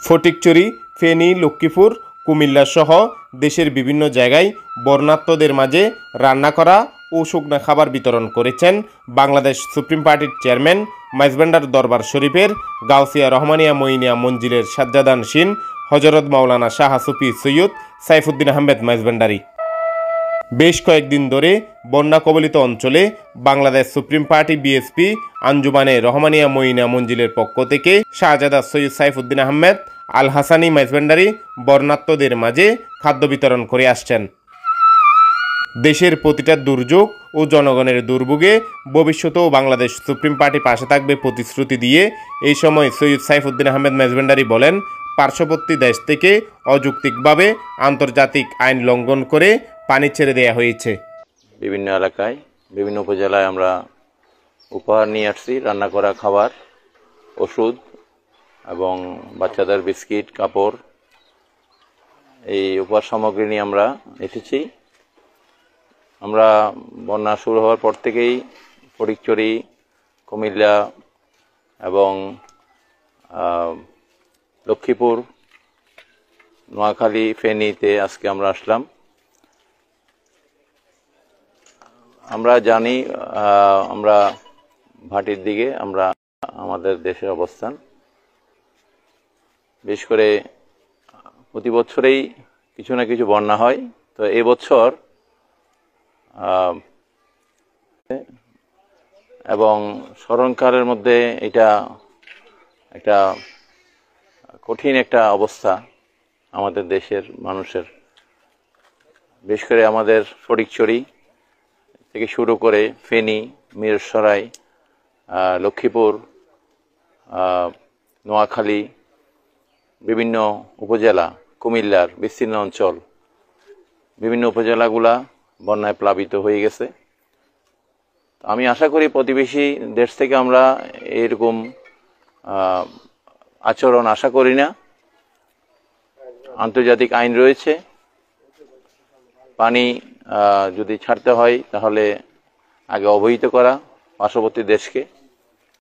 ফটিকছড়ি, ফেনী, লক্ষ্মীপুর, কুমিল্লা সহ দেশের বিভিন্ন জায়গায় বন্যার্তদের মাঝে রান্না করা ও শুকনা খাবার বিতরণ করেছেন বাংলাদেশ সুপ্রিম পার্টির চেয়ারম্যান মাইজভান্ডার দরবার শরীফের গাউসিয়া রহমানিয়া মঈনিয়া মঞ্জিলের সাজ্জাদানশীন হজরত মাওলানা শাহ সুফি সৈয়দ সাইফুদ্দিন আহমেদ মাইজভান্ডারি। বেশ কয়েকদিন ধরে বন্যা কবলিত অঞ্চলে Bangladesh supreme party BSP Anjumane Rahmania Moinia মঞ্জিলের পক্ষ থেকে শাহজাদা সৈয়দ সাইফুদ্দিন আহমেদ আল হাসানি মাইজভান্ডারি বন্যার্তদের মাঝে খাদ্য বিতরণ করে আসছেন। দেশের প্রতিটা দুর্যোগ ও জনগণের দুর্ভোগে ভবিষ্যতেও বাংলাদেশ সুপ্রিম পার্টি পাশে থাকবে প্রতিশ্রুতি দিয়ে এই সময় সৈয়দ সাইফুদ্দিন আহমেদ মাইজভান্ডারি বলেন, পার্শ্ববর্তী দেশ থেকে অযৌক্তিকভাবে আন্তর্জাতিক আইন লঙ্ঘন করে পানি ছেড়ে দেওয়া হয়েছে। বিভিন্ন এলাকায় বিভিন্ন উপজেলায় আমরা উপহার নিয়ে আসছি, রান্না করা খাবার, ওষুধ এবং বাচ্চাদের বিস্কিট, কাপড়, এই উপহার সামগ্রী নিয়ে আমরা এসেছি। আমরা বন্যা শুরু হওয়ার পর থেকেই ফটিকছড়ি, কুমিল্লা এবং লক্ষ্মীপুর, নোয়াখালী, ফেনীতে আজকে আমরা আসলাম। আমরা জানি আমরা ভাটির দিকে আমরা আমাদের দেশের অবস্থান, বিশেষ করে প্রতি বছরেই কিছু না কিছু বন্যা হয়। তো এবছর এবং স্মরণকালের মধ্যে এটা একটা কঠিন একটা অবস্থা আমাদের দেশের মানুষের, বিশেষ করে আমাদের ফটিকছড়ি থেকে শুরু করে ফেনী, মিরসরাই, লক্ষ্মীপুর, নোয়াখালী, বিভিন্ন উপজেলা, কুমিল্লার বিস্তীর্ণ অঞ্চল, বিভিন্ন উপজেলাগুলা বন্যায় প্লাবিত হয়ে গেছে। আমি আশা করি প্রতিবেশী দেশ থেকে আমরা এরকম আচরণ আশা করি না। আন্তর্জাতিক আইন রয়েছে, পানি যদি ছাড়তে হয় তাহলে আগে অবহিত করা পার্শ্ববর্তী দেশকে।